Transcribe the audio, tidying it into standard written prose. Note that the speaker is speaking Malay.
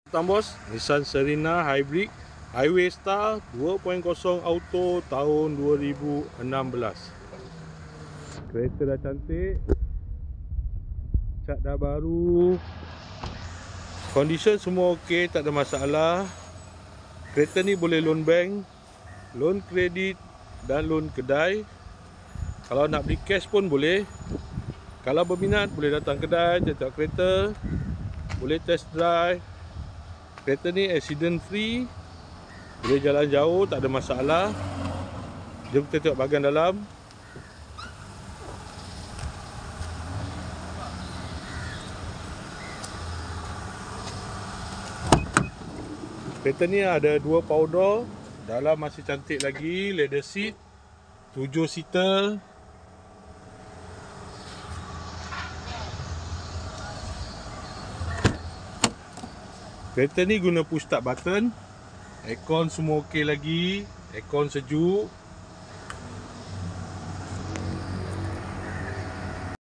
Bos, Nissan Serena Hybrid Highway Star 2.0 Auto tahun 2016. Kereta dah cantik, cat dah baru, condition semua ok, tak ada masalah. Kereta ni boleh loan bank, loan kredit dan loan kedai. Kalau nak beli cash pun boleh. Kalau berminat boleh datang kedai, tengok kereta, boleh test drive. Kereta ni accident free, boleh jalan jauh, tak ada masalah. Jom kita tengok bahagian dalam. Kereta ni ada 2 power door, dalam masih cantik lagi, leather seat, 7 seater. Kereta ni guna push start button. Aircon semua ok lagi, aircon sejuk.